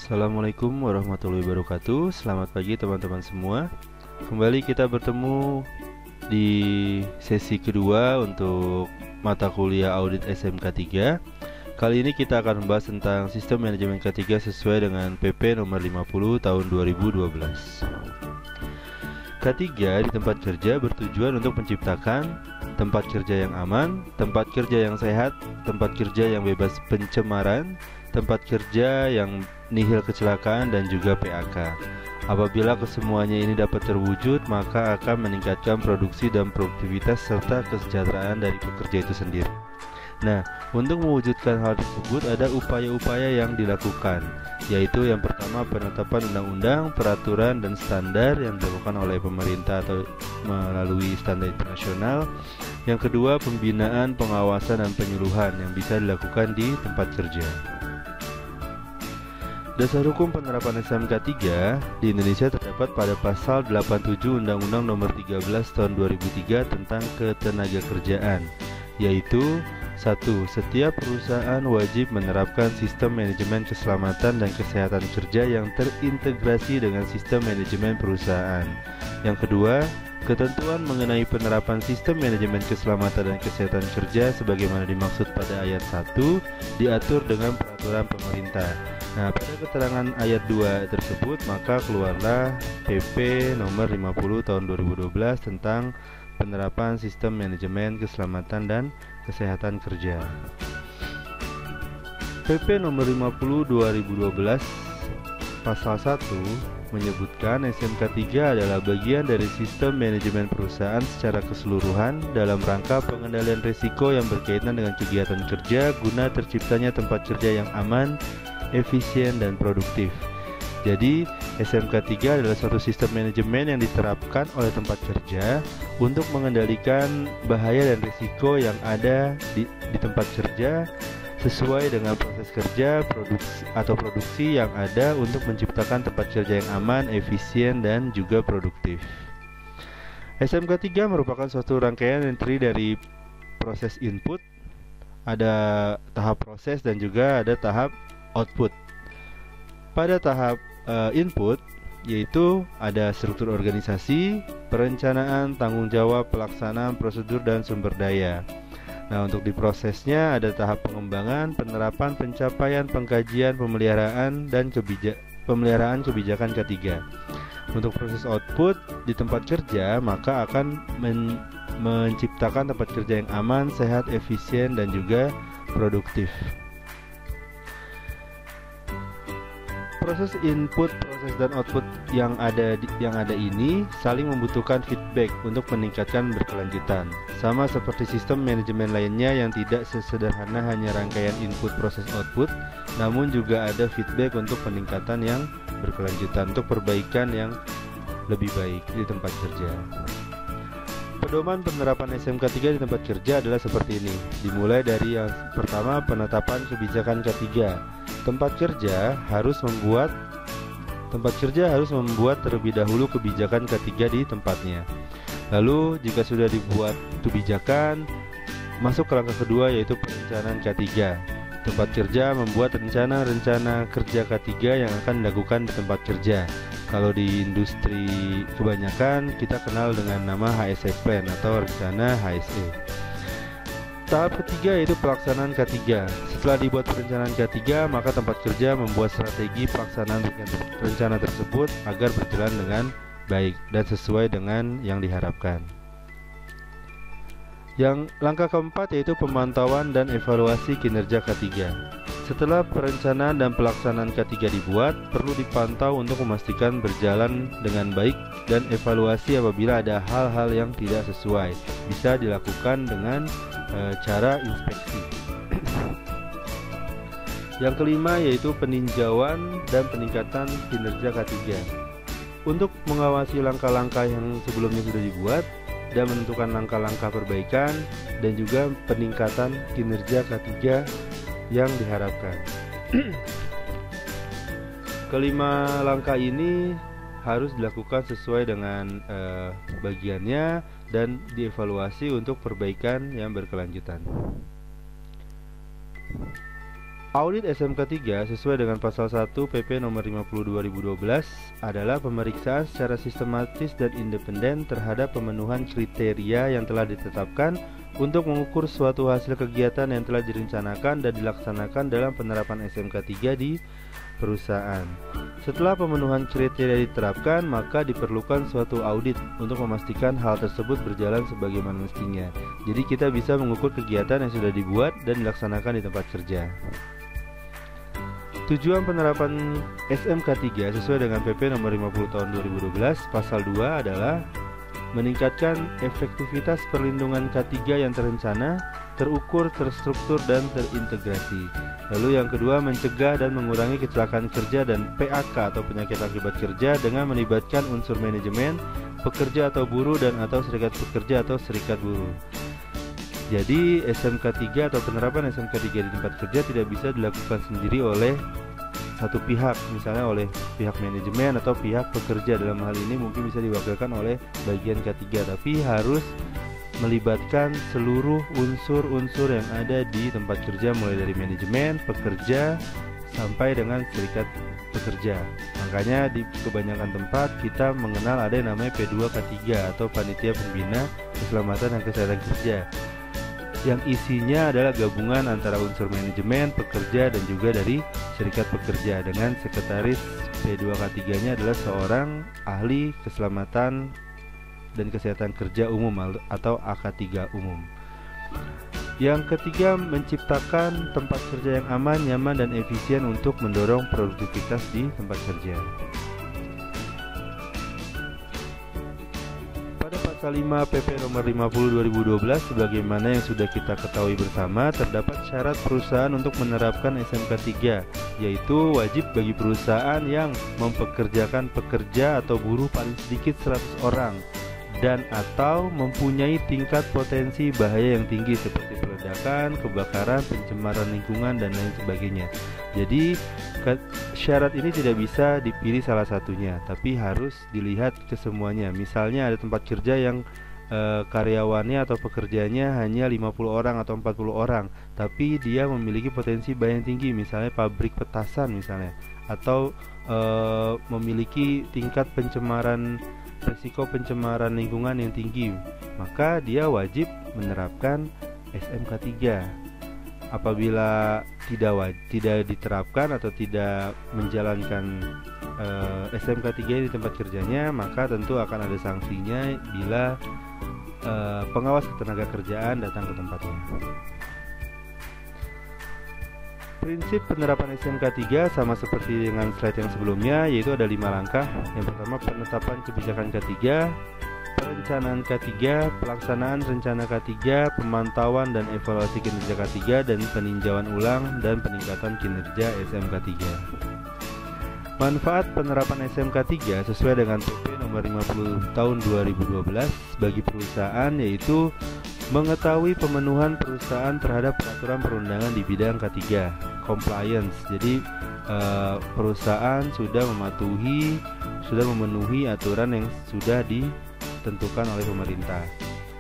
Assalamualaikum warahmatullahi wabarakatuh. Selamat pagi teman-teman semua. Kembali kita bertemu di sesi kedua untuk mata kuliah audit SMK 3. Kali ini kita akan membahas tentang sistem manajemen K3 sesuai dengan PP nomor 50 tahun 2012. K3 di tempat kerja bertujuan untuk menciptakan tempat kerja yang aman, tempat kerja yang sehat, tempat kerja yang bebas pencemaran, tempat kerja yang nihil kecelakaan, dan juga PAK. Apabila kesemuanya ini dapat terwujud, maka akan meningkatkan produksi dan produktivitas serta kesejahteraan dari pekerja itu sendiri. Nah, untuk mewujudkan hal tersebut ada upaya-upaya yang dilakukan, yaitu yang pertama penetapan undang-undang, peraturan, dan standar yang dilakukan oleh pemerintah atau melalui standar internasional. Yang kedua, pembinaan, pengawasan, dan penyuluhan yang bisa dilakukan di tempat kerja. Dasar hukum penerapan SMK 3 di Indonesia terdapat pada pasal 87 Undang-Undang Nomor 13 Tahun 2003 tentang Ketenagakerjaan, yaitu 1. Setiap perusahaan wajib menerapkan sistem manajemen keselamatan dan kesehatan kerja yang terintegrasi dengan sistem manajemen perusahaan. Yang kedua, ketentuan mengenai penerapan sistem manajemen keselamatan dan kesehatan kerja sebagaimana dimaksud pada ayat 1 diatur dengan peraturan pemerintah. Nah, pada keterangan ayat 2 tersebut maka keluarlah PP nomor 50 tahun 2012 tentang penerapan sistem manajemen keselamatan dan kesehatan kerja. PP nomor 50 2012 pasal 1 menyebutkan SMK 3 adalah bagian dari sistem manajemen perusahaan secara keseluruhan dalam rangka pengendalian risiko yang berkaitan dengan kegiatan kerja guna terciptanya tempat kerja yang aman, efisien, dan produktif. Jadi, SMK 3 adalah suatu sistem manajemen yang diterapkan oleh tempat kerja untuk mengendalikan bahaya dan risiko yang ada di tempat kerja sesuai dengan proses kerja, produksi yang ada untuk menciptakan tempat kerja yang aman, efisien, dan juga produktif. SMK 3 merupakan suatu rangkaian yang terdiri dari proses input, ada tahap proses, dan juga ada tahap output. Pada tahap input, yaitu ada struktur organisasi, perencanaan, tanggung jawab, pelaksanaan, prosedur, dan sumber daya. Nah, untuk diprosesnya ada tahap pengembangan, penerapan, pencapaian, pengkajian, pemeliharaan, dan pemeliharaan kebijakan K3. Untuk proses output di tempat kerja, maka akan menciptakan tempat kerja yang aman, sehat, efisien, dan juga produktif. Proses input, proses, dan output yang ada ini saling membutuhkan feedback untuk meningkatkan berkelanjutan. Sama seperti sistem manajemen lainnya yang tidak sesederhana hanya rangkaian input, proses, output, namun juga ada feedback untuk peningkatan yang berkelanjutan, untuk perbaikan yang lebih baik di tempat kerja. Pedoman penerapan SMK 3 di tempat kerja adalah seperti ini. Dimulai dari yang pertama, penetapan kebijakan K3. Tempat kerja harus membuat terlebih dahulu kebijakan K3 di tempatnya. Lalu jika sudah dibuat kebijakan, masuk ke langkah kedua, yaitu perencanaan K3. Tempat kerja membuat rencana kerja K3 yang akan dilakukan di tempat kerja. Kalau di industri kebanyakan kita kenal dengan nama HSE Plan atau rencana HSE. Tahap ketiga yaitu pelaksanaan K3. Setelah dibuat perencanaan K3, maka tempat kerja membuat strategi pelaksanaan rencana tersebut agar berjalan dengan baik dan sesuai dengan yang diharapkan. Yang langkah keempat yaitu pemantauan dan evaluasi kinerja K3. Setelah perencanaan dan pelaksanaan K3 dibuat, perlu dipantau untuk memastikan berjalan dengan baik dan evaluasi apabila ada hal-hal yang tidak sesuai. Bisa dilakukan dengan cara inspeksi. Yang kelima yaitu peninjauan dan peningkatan kinerja K3. Untuk mengawasi langkah-langkah yang sebelumnya sudah dibuat dan menentukan langkah-langkah perbaikan dan juga peningkatan kinerja K3 yang diharapkan. Kelima langkah ini harus dilakukan sesuai dengan bagiannya dan dievaluasi untuk perbaikan yang berkelanjutan. Audit SMK 3 sesuai dengan pasal 1 PP nomor 50 2012 adalah pemeriksaan secara sistematis dan independen terhadap pemenuhan kriteria yang telah ditetapkan untuk mengukur suatu hasil kegiatan yang telah direncanakan dan dilaksanakan dalam penerapan SMK 3 di perusahaan. Setelah pemenuhan kriteria diterapkan, maka diperlukan suatu audit untuk memastikan hal tersebut berjalan sebagaimana mestinya. Jadi kita bisa mengukur kegiatan yang sudah dibuat dan dilaksanakan di tempat kerja. Tujuan penerapan SMK 3 sesuai dengan PP nomor 50 tahun 2012 pasal 2 adalah meningkatkan efektivitas perlindungan K3 yang terencana, terukur, terstruktur, dan terintegrasi. Lalu yang kedua, mencegah dan mengurangi kecelakaan kerja dan PAK atau penyakit akibat kerja dengan melibatkan unsur manajemen, pekerja atau buruh, dan atau serikat pekerja atau serikat buruh. Jadi SMK 3 atau penerapan SMK 3 di tempat kerja tidak bisa dilakukan sendiri oleh satu pihak, misalnya oleh pihak manajemen atau pihak pekerja. Dalam hal ini mungkin bisa diwakilkan oleh bagian K3, tapi harus melibatkan seluruh unsur-unsur yang ada di tempat kerja, mulai dari manajemen, pekerja, sampai dengan serikat pekerja. Makanya di kebanyakan tempat kita mengenal ada yang namanya P2K3 atau Panitia Pembina Keselamatan dan Kesehatan Kerja, yang isinya adalah gabungan antara unsur manajemen, pekerja, dan juga dari serikat pekerja, dengan sekretaris P2K3-nya adalah seorang ahli keselamatan dan kesehatan kerja umum atau AK3 umum. Yang ketiga, menciptakan tempat kerja yang aman, nyaman, dan efisien untuk mendorong produktivitas di tempat kerja. Pada pasal 5 PP nomor 50 2012 sebagaimana yang sudah kita ketahui bersama, terdapat syarat perusahaan untuk menerapkan SMK 3, yaitu wajib bagi perusahaan yang mempekerjakan pekerja atau buruh paling sedikit 100 orang dan atau mempunyai tingkat potensi bahaya yang tinggi seperti peledakan, kebakaran, pencemaran lingkungan, dan lain sebagainya. Jadi syarat ini tidak bisa dipilih salah satunya, tapi harus dilihat kesemuanya. Misalnya ada tempat kerja yang karyawannya atau pekerjanya hanya 50 orang atau 40 orang, tapi dia memiliki potensi bahaya yang tinggi, misalnya pabrik petasan misalnya, atau memiliki tingkat resiko pencemaran lingkungan yang tinggi, maka dia wajib menerapkan SMK 3. Apabila tidak diterapkan atau tidak menjalankan SMK 3 di tempat kerjanya, maka tentu akan ada sanksinya bila pengawas ketenagakerjaan datang ke tempatnya. Prinsip penerapan SMK 3 sama seperti dengan slide yang sebelumnya, yaitu ada 5 langkah. Yang pertama, penetapan kebijakan K3, perencanaan K3, pelaksanaan rencana K3, pemantauan dan evaluasi kinerja K3, dan peninjauan ulang dan peningkatan kinerja SMK 3. Manfaat penerapan SMK 3 sesuai dengan PP nomor 50 tahun 2012 bagi perusahaan, yaitu mengetahui pemenuhan perusahaan terhadap peraturan perundangan di bidang K3, compliance. Jadi perusahaan sudah memenuhi aturan yang sudah ditentukan oleh pemerintah.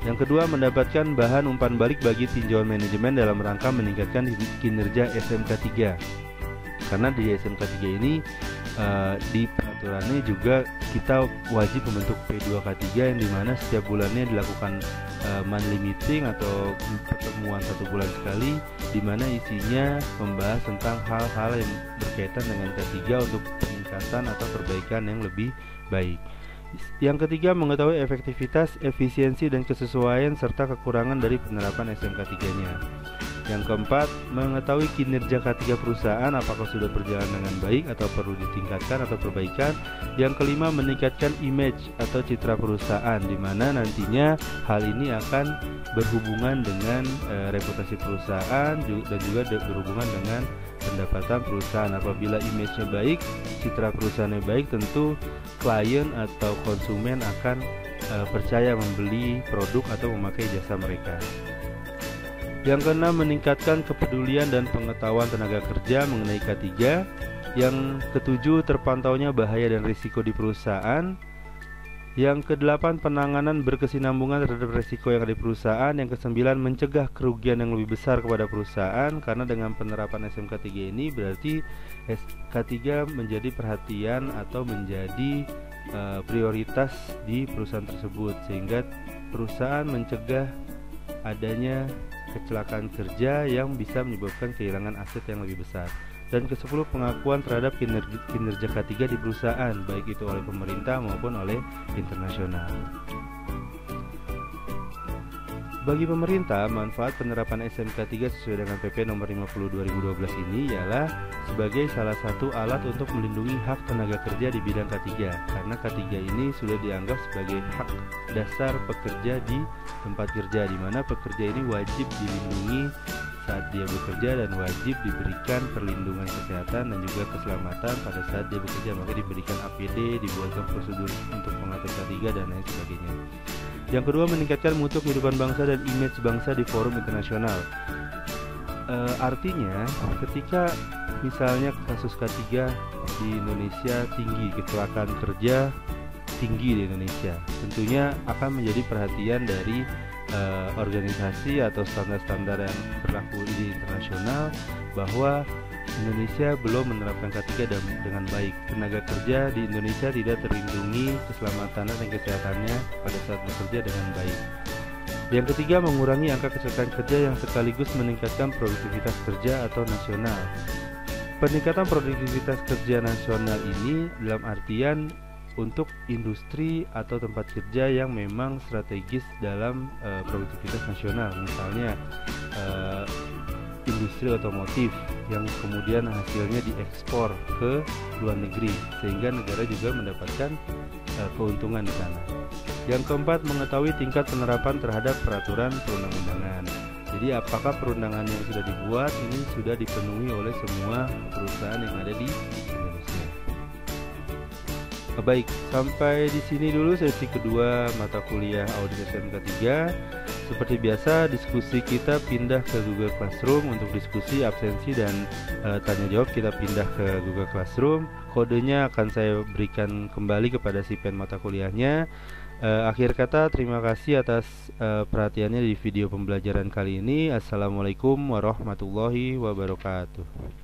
Yang kedua, mendapatkan bahan umpan balik bagi tinjauan manajemen dalam rangka meningkatkan kinerja SMK 3. Karena di SMK 3 ini di peraturannya juga kita wajib membentuk P2K3 yang dimana setiap bulannya dilakukan monthly meeting atau pertemuan 1 bulan sekali, dimana isinya membahas tentang hal-hal yang berkaitan dengan K3 untuk peningkatan atau perbaikan yang lebih baik. Yang ketiga, mengetahui efektivitas, efisiensi, dan kesesuaian serta kekurangan dari penerapan SMK 3-nya. Yang keempat, mengetahui kinerja K3 perusahaan apakah sudah berjalan dengan baik atau perlu ditingkatkan atau perbaikan. Yang kelima, meningkatkan image atau citra perusahaan, di mana nantinya hal ini akan berhubungan dengan reputasi perusahaan dan juga berhubungan dengan pendapatan perusahaan. Apabila image-nya baik, citra perusahaannya baik, tentu klien atau konsumen akan percaya membeli produk atau memakai jasa mereka. Yang keenam, meningkatkan kepedulian dan pengetahuan tenaga kerja mengenai K3. Yang ketujuh, terpantaunya bahaya dan risiko di perusahaan. Yang ke-8, penanganan berkesinambungan terhadap resiko yang ada di perusahaan. Yang ke-9, mencegah kerugian yang lebih besar kepada perusahaan. Karena dengan penerapan SMK 3 ini berarti SMK 3 menjadi perhatian atau menjadi prioritas di perusahaan tersebut, sehingga perusahaan mencegah adanya kecelakaan kerja yang bisa menyebabkan kehilangan aset yang lebih besar. Dan ke-10, pengakuan terhadap kinerja K3 di perusahaan, baik itu oleh pemerintah maupun oleh internasional. Bagi pemerintah, manfaat penerapan SMK 3 sesuai dengan PP nomor 50 2012 ini ialah sebagai salah satu alat untuk melindungi hak tenaga kerja di bidang K3, karena K3 ini sudah dianggap sebagai hak dasar pekerja di tempat kerja, di mana pekerja ini wajib dilindungi saat dia bekerja dan wajib diberikan perlindungan kesehatan dan juga keselamatan pada saat dia bekerja. Maka diberikan APD, dibuatkan prosedur untuk pengatur K3 dan lain sebagainya. Yang kedua, meningkatkan mutu kehidupan bangsa dan image bangsa di forum internasional. Artinya ketika misalnya kasus K3 di Indonesia tinggi, kecelakaan kerja tinggi di Indonesia, tentunya akan menjadi perhatian dari organisasi atau standar-standar yang berlaku di internasional bahwa Indonesia belum menerapkan K3 dengan baik. Tenaga kerja di Indonesia tidak terlindungi keselamatan dan kesehatannya pada saat bekerja dengan baik. Yang ketiga, mengurangi angka kecelakaan kerja yang sekaligus meningkatkan produktivitas kerja atau nasional. Peningkatan produktivitas kerja nasional ini dalam artian untuk industri atau tempat kerja yang memang strategis dalam produktivitas nasional, misalnya industri otomotif yang kemudian hasilnya diekspor ke luar negeri, sehingga negara juga mendapatkan keuntungan di sana. Yang keempat, mengetahui tingkat penerapan terhadap peraturan perundang-undangan. Jadi apakah perundangan yang sudah dibuat ini sudah dipenuhi oleh semua perusahaan yang ada di Indonesia. Baik, sampai di sini dulu sesi kedua mata kuliah audit SMK 3. Seperti biasa, diskusi kita pindah ke Google Classroom. Untuk diskusi, absensi, dan tanya jawab kita pindah ke Google Classroom. Kodenya akan saya berikan kembali kepada si pen mata kuliahnya. Akhir kata, terima kasih atas perhatiannya di video pembelajaran kali ini. Assalamualaikum warahmatullahi wabarakatuh.